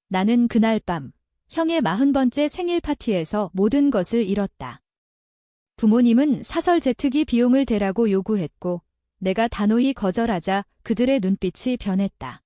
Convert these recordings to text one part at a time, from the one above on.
나는 그날 밤 형의 40번째 생일 파티에서 모든 것을 잃었다. 부모님은 사설 제트기 비용을 대라고 요구했고 내가 단호히 거절하자 그들의 눈빛이 변했다.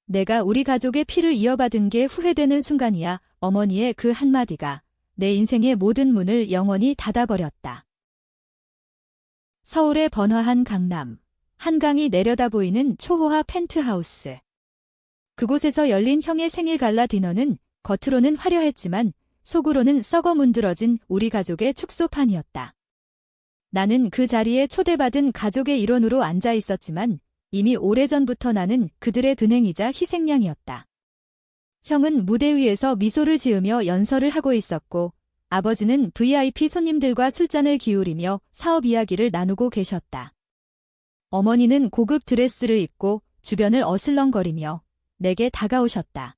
내가 우리 가족의 피를 이어받은 게 후회되는 순간이야. 어머니의 그 한마디가 내 인생의 모든 문을 영원히 닫아버렸다. 서울의 번화한 강남, 한강이 내려다 보이는 초호화 펜트하우스. 그곳에서 열린 형의 생일 갈라 디너는 겉으로는 화려했지만 속으로는 썩어 문드러진 우리 가족의 축소판이었다. 나는 그 자리에 초대받은 가족의 일원으로 앉아 있었지만 이미 오래전부터 나는 그들의 드냉이자 희생양이었다. 형은 무대 위에서 미소를 지으며 연설을 하고 있었고 아버지는 VIP 손님들과 술잔을 기울이며 사업 이야기를 나누고 계셨다. 어머니는 고급 드레스를 입고 주변을 어슬렁거리며 내게 다가오셨다.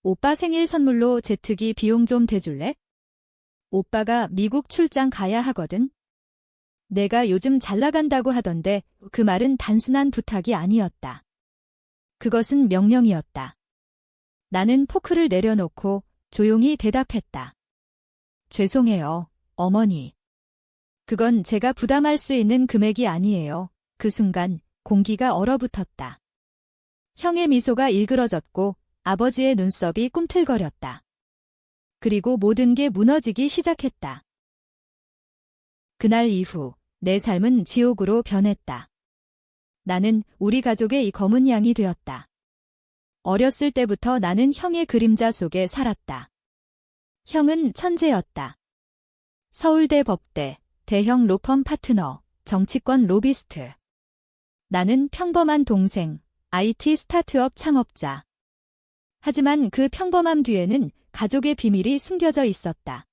오빠 생일 선물로 제트기 비용 좀 대줄래? 오빠가 미국 출장 가야 하거든. 내가 요즘 잘 나간다고 하던데 그 말은 단순한 부탁이 아니었다. 그것은 명령이었다. 나는 포크를 내려놓고 조용히 대답했다. 죄송해요, 어머니. 그건 제가 부담할 수 있는 금액이 아니에요. 그 순간 공기가 얼어붙었다. 형의 미소가 일그러졌고 아버지의 눈썹이 꿈틀거렸다. 그리고 모든 게 무너지기 시작했다. 그날 이후 내 삶은 지옥으로 변했다. 나는 우리 가족의 이 검은 양이 되었다. 어렸을 때부터 나는 형의 그림자 속에 살았다. 형은 천재였다. 서울대 법대, 대형 로펌 파트너, 정치권 로비스트. 나는 평범한 동생, IT 스타트업 창업자. 하지만 그 평범함 뒤에는 가족의 비밀이 숨겨져 있었다.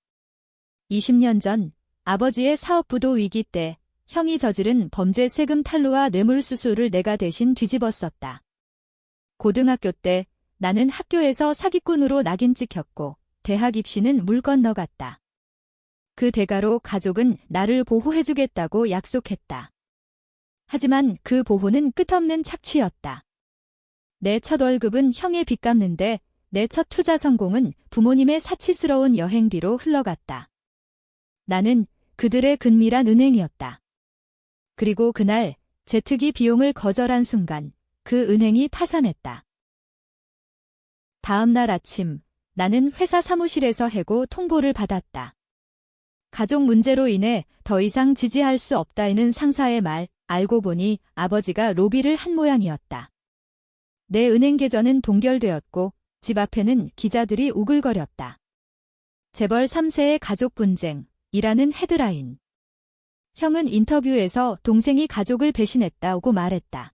20년 전 아버지의 사업부도 위기 때 형이 저지른 범죄 세금 탈루와 뇌물수수를 내가 대신 뒤집었었다. 고등학교 때 나는 학교에서 사기꾼으로 낙인 찍혔고 대학 입시는 물 건너갔다. 그 대가로 가족은 나를 보호해주겠다고 약속했다. 하지만 그 보호는 끝없는 착취였다. 내 첫 월급은 형의 빚 갚는데 내 첫 투자 성공은 부모님의 사치스러운 여행비로 흘러갔다. 나는 그들의 근밀한 은행이었다. 그리고 그날 제트기 비용을 거절한 순간 그 은행이 파산했다. 다음 날 아침 나는 회사 사무실에서 해고 통보를 받았다. 가족 문제로 인해 더 이상 지지할 수 없다는 상사의 말, 알고 보니 아버지가 로비를 한 모양이었다. 내 은행 계좌는 동결되었고 집 앞에는 기자들이 우글거렸다. 재벌 3세의 가족 분쟁이라는 헤드라인. 형은 인터뷰에서 동생이 가족을 배신했다고 말했다.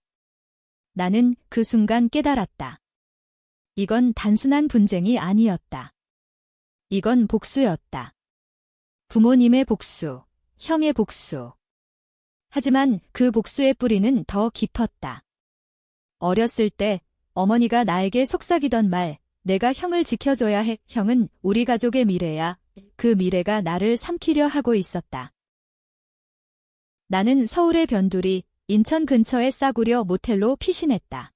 나는 그 순간 깨달았다. 이건 단순한 분쟁이 아니었다. 이건 복수였다. 부모님의 복수, 형의 복수. 하지만 그 복수의 뿌리는 더 깊었다. 어렸을 때 어머니가 나에게 속삭이던 말, 내가 형을 지켜줘야 해. 형은 우리 가족의 미래야. 그 미래가 나를 삼키려 하고 있었다. 나는 서울의 변두리, 인천 근처의 싸구려 모텔로 피신했다.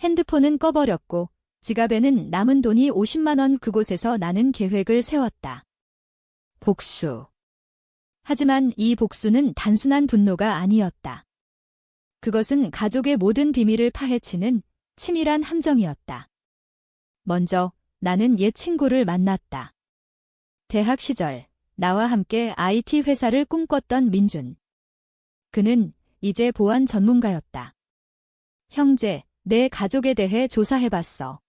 핸드폰은 꺼버렸고 지갑에는 남은 돈이 50만 원. 그곳에서 나는 계획을 세웠다. 복수. 하지만 이 복수는 단순한 분노가 아니었다. 그것은 가족의 모든 비밀을 파헤치는 치밀한 함정이었다. 먼저 나는 옛 친구를 만났다. 대학 시절 나와 함께 IT 회사를 꿈꿨던 민준. 그는 이제 보안 전문가였다. 형제, 내 가족에 대해 조사해봤어.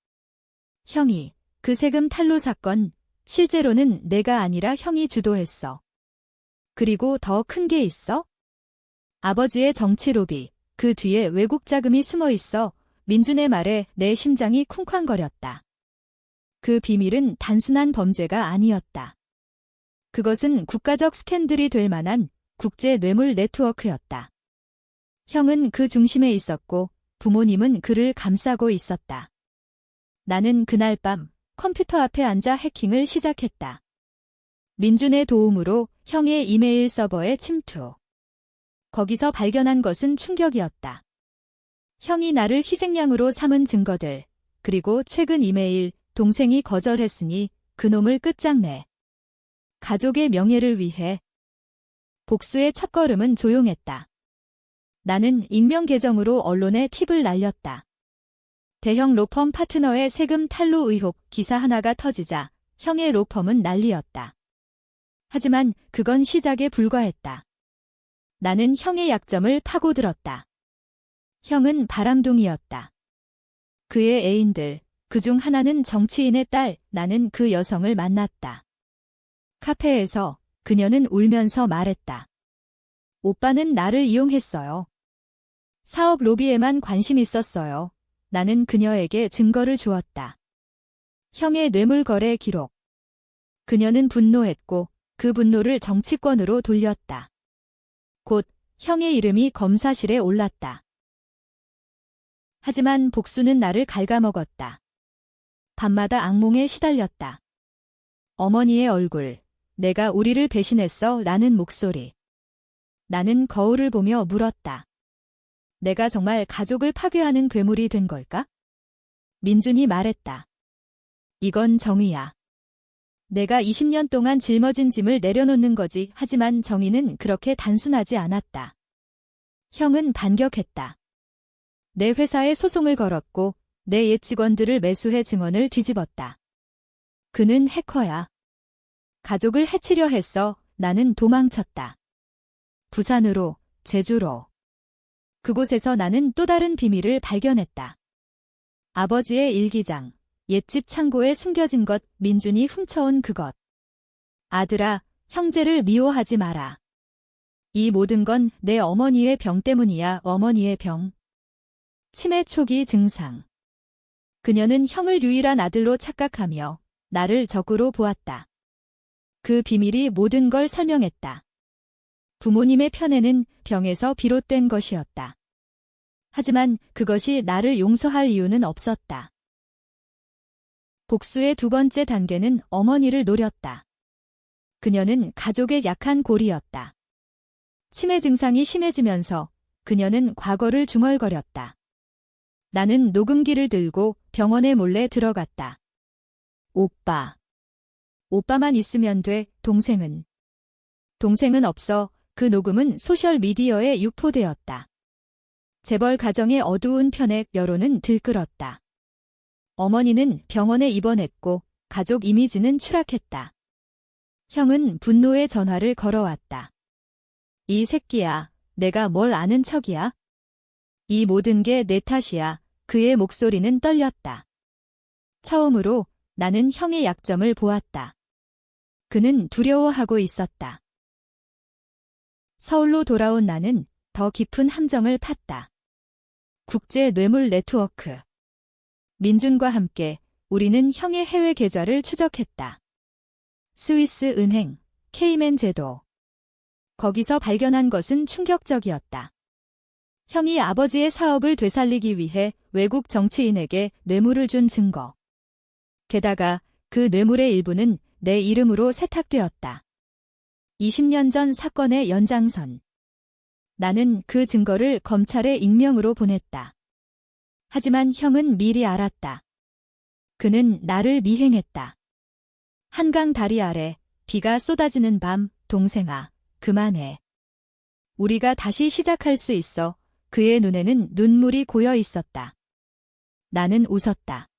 형이 그 세금 탈루 사건 실제로는 내가 아니라 형이 주도했어. 그리고 더 큰 게 있어? 아버지의 정치 로비, 그 뒤에 외국 자금이 숨어 있어. 민준의 말에 내 심장이 쿵쾅거렸다. 그 비밀은 단순한 범죄가 아니었다. 그것은 국가적 스캔들이 될 만한 국제 뇌물 네트워크였다. 형은 그 중심에 있었고 부모님은 그를 감싸고 있었다. 나는 그날 밤 컴퓨터 앞에 앉아 해킹을 시작했다. 민준의 도움으로 형의 이메일 서버에 침투. 거기서 발견한 것은 충격이었다. 형이 나를 희생양으로 삼은 증거들, 그리고 최근 이메일, 동생이 거절했으니 그놈을 끝장내. 가족의 명예를 위해. 복수의 첫걸음은 조용했다. 나는 익명 계정으로 언론에 팁을 날렸다. 대형 로펌 파트너의 세금 탈루 의혹 기사 하나가 터지자 형의 로펌은 난리였다. 하지만 그건 시작에 불과했다. 나는 형의 약점을 파고들었다. 형은 바람둥이였다. 그의 애인들, 그중 하나는 정치인의 딸, 나는 그 여성을 만났다. 카페에서 그녀는 울면서 말했다. 오빠는 나를 이용했어요. 사업 로비에만 관심 있었어요. 나는 그녀에게 증거를 주었다. 형의 뇌물거래 기록. 그녀는 분노했고 그 분노를 정치권으로 돌렸다. 곧 형의 이름이 검사실에 올랐다. 하지만 복수는 나를 갉아먹었다. 밤마다 악몽에 시달렸다. 어머니의 얼굴, 내가 우리를 배신했어 라는 목소리. 나는 거울을 보며 물었다. 내가 정말 가족을 파괴하는 괴물이 된 걸까? 민준이 말했다. 이건 정의야. 내가 20년 동안 짊어진 짐을 내려놓는 거지. 하지만 정의는 그렇게 단순하지 않았다. 형은 반격했다. 내 회사에 소송을 걸었고 내 옛 직원들을 매수해 증언을 뒤집었다. 그는 해커야. 가족을 해치려 했어. 나는 도망쳤다. 부산으로, 제주로. 그곳에서 나는 또 다른 비밀을 발견했다. 아버지의 일기장, 옛집 창고에 숨겨진 것, 민준이 훔쳐온 그것. 아들아, 형제를 미워하지 마라. 이 모든 건 내 어머니의 병 때문이야. 어머니의 병. 치매 초기 증상. 그녀는 형을 유일한 아들로 착각하며 나를 적으로 보았다. 그 비밀이 모든 걸 설명했다. 부모님의 편애는 병에서 비롯된 것이었다. 하지만 그것이 나를 용서할 이유는 없었다. 복수의 두 번째 단계는 어머니를 노렸다. 그녀는 가족의 약한 골이었다. 치매 증상이 심해지면서 그녀는 과거를 중얼거렸다. 나는 녹음기를 들고 병원에 몰래 들어갔다. 오빠. 오빠만 있으면 돼. 동생은 없어. 그 녹음은 소셜미디어에 유포되었다. 재벌 가정의 어두운 편에 여론은 들끓었다. 어머니는 병원에 입원했고 가족 이미지는 추락했다. 형은 분노의 전화를 걸어왔다. 이 새끼야, 내가 뭘 아는 척이야? 이 모든 게 내 탓이야. 그의 목소리는 떨렸다. 처음으로 나는 형의 약점을 보았다. 그는 두려워하고 있었다. 서울로 돌아온 나는 더 깊은 함정을 팠다. 국제 뇌물 네트워크. 민준과 함께 우리는 형의 해외 계좌를 추적했다. 스위스 은행, 케이맨 제도. 거기서 발견한 것은 충격적이었다. 형이 아버지의 사업을 되살리기 위해 외국 정치인에게 뇌물을 준 증거. 게다가 그 뇌물의 일부는 내 이름으로 세탁되었다. 20년 전 사건의 연장선. 나는 그 증거를 검찰에 익명으로 보냈다. 하지만 형은 미리 알았다. 그는 나를 미행했다. 한강 다리 아래, 비가 쏟아지는 밤, 동생아, 그만해. 우리가 다시 시작할 수 있어. 그의 눈에는 눈물이 고여 있었다. 나는 웃었다.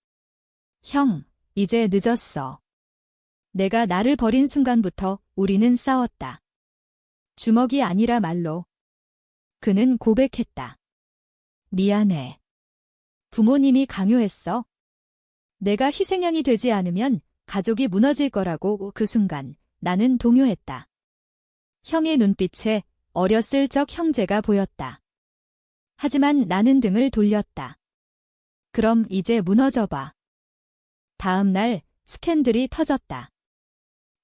형, 이제 늦었어. 내가 나를 버린 순간부터 우리는 싸웠다. 주먹이 아니라 말로. 그는 고백했다. 미안해. 부모님이 강요했어. 내가 희생양이 되지 않으면 가족이 무너질 거라고. 그 순간 나는 동요했다. 형의 눈빛에 어렸을 적 형제가 보였다. 하지만 나는 등을 돌렸다. 그럼 이제 무너져봐. 다음 날 스캔들이 터졌다.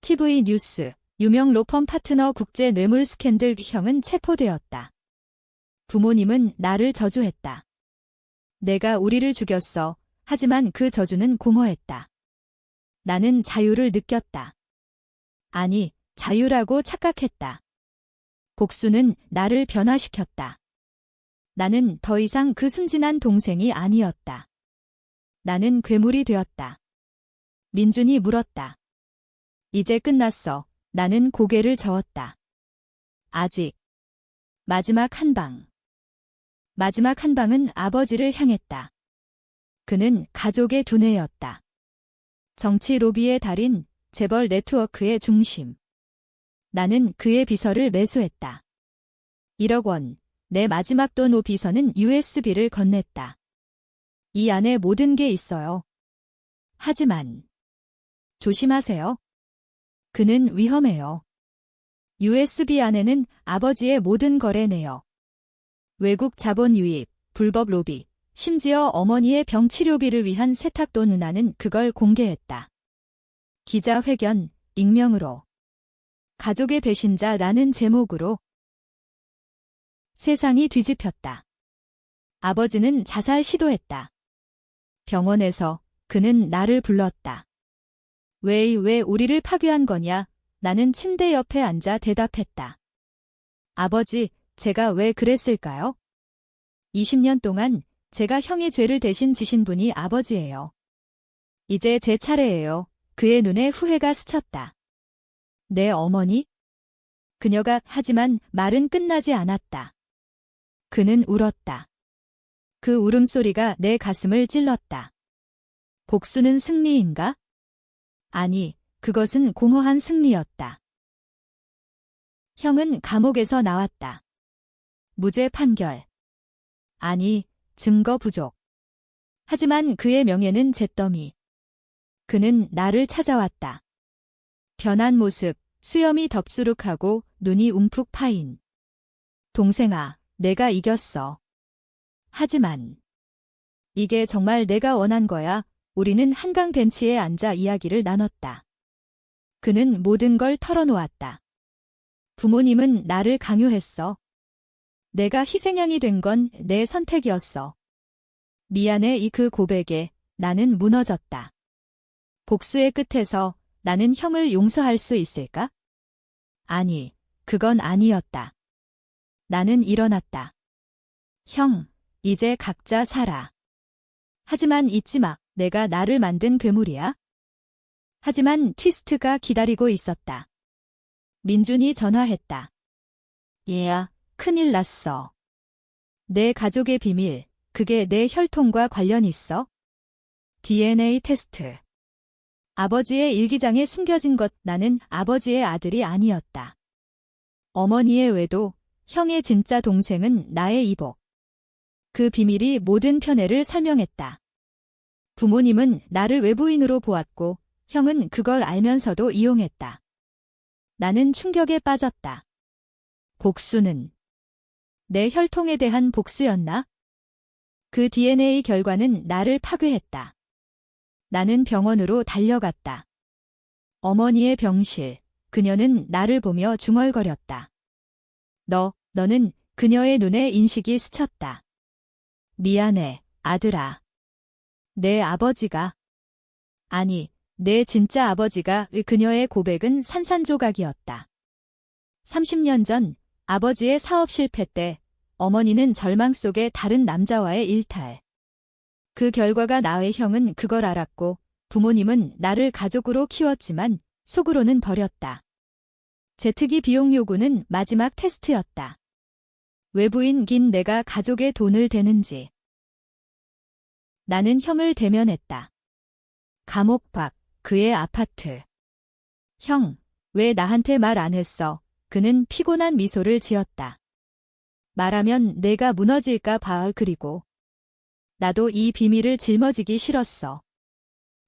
TV 뉴스, 유명 로펌 파트너 국제 뇌물 스캔들. 형은 체포되었다. 부모님은 나를 저주했다. 내가 우리를 죽였어. 하지만 그 저주는 공허했다. 나는 자유를 느꼈다. 아니, 자유라고 착각했다. 복수는 나를 변화시켰다. 나는 더 이상 그 순진한 동생이 아니었다. 나는 괴물이 되었다. 민준이 물었다. 이제 끝났어. 나는 고개를 저었다. 아직. 마지막 한 방. 마지막 한 방은 아버지를 향했다. 그는 가족의 두뇌였다. 정치 로비의 달인, 재벌 네트워크의 중심. 나는 그의 비서를 매수했다. 1억 원. 내 마지막 돈 비서는 USB를 건넸다. 이 안에 모든 게 있어요. 하지만 조심하세요. 그는 위험해요. USB 안에는 아버지의 모든 거래 내역, 외국 자본 유입, 불법 로비, 심지어 어머니의 병 치료비를 위한 세탁돈. 나는 그걸 공개했다. 기자회견, 익명으로. 가족의 배신자라는 제목으로. 세상이 뒤집혔다. 아버지는 자살 시도했다. 병원에서 그는 나를 불렀다. 왜 우리를 파괴한 거냐? 나는 침대 옆에 앉아 대답했다. 아버지, 제가 왜 그랬을까요? 20년 동안 제가 형의 죄를 대신 지신 분이 아버지예요. 이제 제 차례예요. 그의 눈에 후회가 스쳤다. 내 어머니? 그녀가 하지만 말은 끝나지 않았다. 그는 울었다. 그 울음소리가 내 가슴을 찔렀다. 복수는 승리인가? 아니, 그것은 공허한 승리였다. 형은 감옥에서 나왔다. 무죄 판결. 아니, 증거 부족. 하지만 그의 명예는 잿더미. 그는 나를 찾아왔다. 변한 모습, 수염이 덥수룩하고 눈이 움푹 파인. 동생아, 내가 이겼어. 하지만 이게 정말 내가 원한 거야. 우리는 한강 벤치에 앉아 이야기를 나눴다. 그는 모든 걸 털어놓았다. 부모님은 나를 강요했어. 내가 희생양이 된 건 내 선택이었어. 미안해. 그 고백에 나는 무너졌다. 복수의 끝에서 나는 형을 용서할 수 있을까? 아니, 그건 아니었다. 나는 일어났다. 형, 이제 각자 살아. 하지만 잊지 마. 내가 나를 만든 괴물이야. 하지만 트위스트가 기다리고 있었다. 민준이 전화했다. 얘야, 큰일 났어. 내 가족의 비밀, 그게 내 혈통과 관련 있어? DNA 테스트. 아버지의 일기장에 숨겨진 것. 나는 아버지의 아들이 아니었다. 어머니의 외도, 형의 진짜 동생은 나의 이복. 그 비밀이 모든 편애를 설명했다. 부모님은 나를 외부인으로 보았고 형은 그걸 알면서도 이용했다. 나는 충격에 빠졌다. 복수는 내 혈통에 대한 복수였나? 그 DNA 결과는 나를 파괴했다. 나는 병원으로 달려갔다. 어머니의 병실, 그녀는 나를 보며 중얼거렸다. 너는 그녀의 눈에 인식이 스쳤다. 미안해, 아들아. 내 아버지가, 아니, 내 진짜 아버지가. 그녀의 고백은 산산조각이었다. 30년 전 아버지의 사업 실패 때 어머니는 절망 속에 다른 남자와의 일탈. 그 결과가 나의 형은 그걸 알았고 부모님은 나를 가족으로 키웠지만 속으로는 버렸다. 제트기 비용 요구는 마지막 테스트였다. 외부인긴 내가 가족의 돈을 대는지. 나는 형을 대면했다. 감옥 밖, 그의 아파트. 형, 왜 나한테 말 안 했어? 그는 피곤한 미소를 지었다. 말하면 내가 무너질까 봐. 그리고 나도 이 비밀을 짊어지기 싫었어.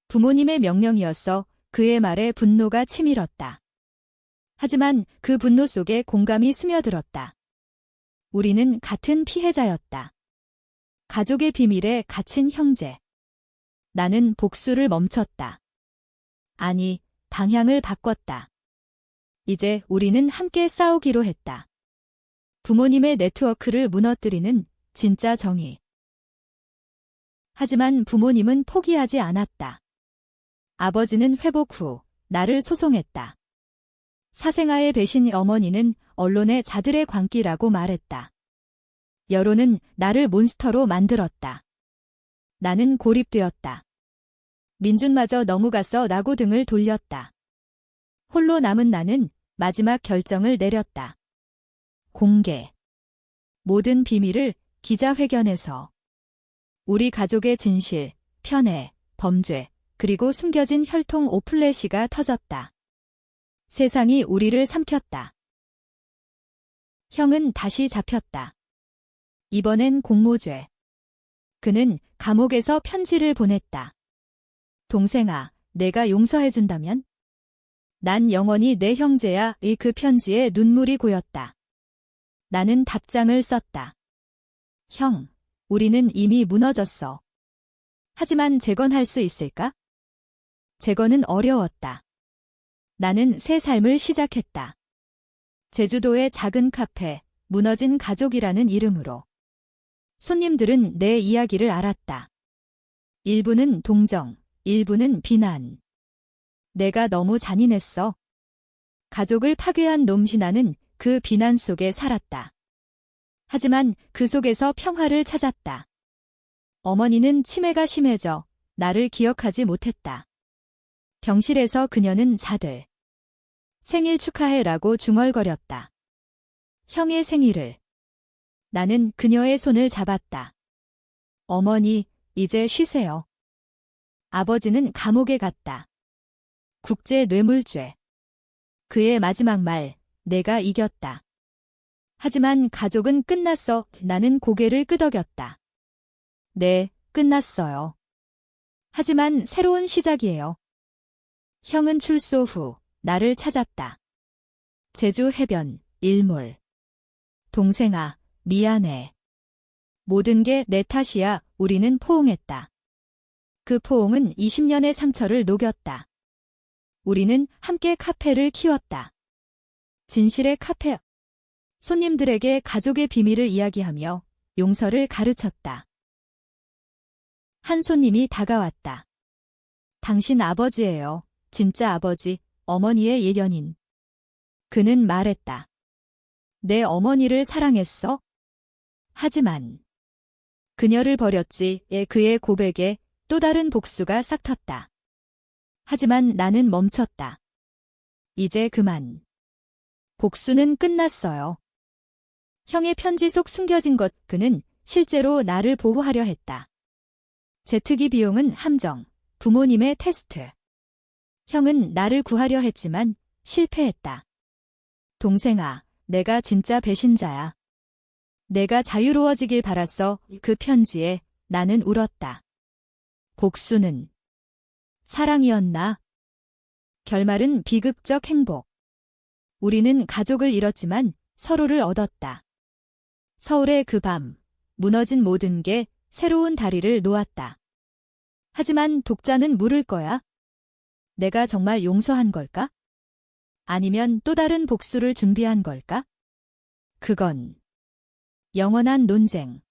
부모님의 명령이었어. 그의 말에 분노가 치밀었다. 하지만 그 분노 속에 공감이 스며들었다. 우리는 같은 피해자였다. 가족의 비밀에 갇힌 형제. 나는 복수를 멈췄다. 아니, 방향을 바꿨다. 이제 우리는 함께 싸우기로 했다. 부모님의 네트워크를 무너뜨리는 진짜 정의. 하지만 부모님은 포기하지 않았다. 아버지는 회복 후 나를 소송했다. 사생아의 배신. 어머니는 언론의 자들의 광기라고 말했다. 여론은 나를 몬스터로 만들었다. 나는 고립되었다. 민준마저 넘어갔어 라고 등을 돌렸다. 홀로 남은 나는 마지막 결정을 내렸다. 공개. 모든 비밀을 기자회견에서. 우리 가족의 진실, 편애, 범죄, 그리고 숨겨진 혈통 오플래시가 터졌다. 세상이 우리를 삼켰다. 형은 다시 잡혔다. 이번엔 공모죄. 그는 감옥에서 편지를 보냈다. 동생아, 내가 용서해준다면? 난 영원히 내 형제야의 그 편지에 눈물이 고였다. 나는 답장을 썼다. 형, 우리는 이미 무너졌어. 하지만 재건할 수 있을까? 재건은 어려웠다. 나는 새 삶을 시작했다. 제주도의 작은 카페, 무너진 가족이라는 이름으로. 손님들은 내 이야기를 알았다. 일부는 동정, 일부는 비난. 내가 너무 잔인했어. 가족을 파괴한 놈 희나는 그 비난 속에 살았다. 하지만 그 속에서 평화를 찾았다. 어머니는 치매가 심해져 나를 기억하지 못했다. 병실에서 그녀는 자들. 생일 축하해라고 중얼거렸다. 형의 생일을. 나는 그녀의 손을 잡았다. 어머니, 이제 쉬세요. 아버지는 감옥에 갔다. 국제 뇌물죄. 그의 마지막 말, 내가 이겼다. 하지만 가족은 끝났어. 나는 고개를 끄덕였다. 네, 끝났어요. 하지만 새로운 시작이에요. 형은 출소 후 나를 찾았다. 제주 해변, 일몰. 동생아, 미안해. 모든 게 내 탓이야. 우리는 포옹했다. 그 포옹은 20년의 상처를 녹였다. 우리는 함께 카페를 키웠다. 진실의 카페. 손님들에게 가족의 비밀을 이야기하며 용서를 가르쳤다. 한 손님이 다가왔다. 당신 아버지예요. 진짜 아버지, 어머니의 예견인. 그는 말했다. 내 어머니를 사랑했어? 하지만 그녀를 버렸지. 그의 고백에 또 다른 복수가 싹텄다. 하지만 나는 멈췄다. 이제 그만. 복수는 끝났어요. 형의 편지 속 숨겨진 것, 그는 실제로 나를 보호하려 했다. 제트기 비용은 함정, 부모님의 테스트. 형은 나를 구하려 했지만 실패했다. 동생아, 내가 진짜 배신자야. 내가 자유로워지길 바랐어. 그 편지에 나는 울었다. 복수는 사랑이었나? 결말은 비극적 행복. 우리는 가족을 잃었지만 서로를 얻었다. 서울의 그 밤, 무너진 모든 게 새로운 다리를 놓았다. 하지만 독자는 물을 거야. 내가 정말 용서한 걸까? 아니면 또 다른 복수를 준비한 걸까? 그건 영원한 논쟁.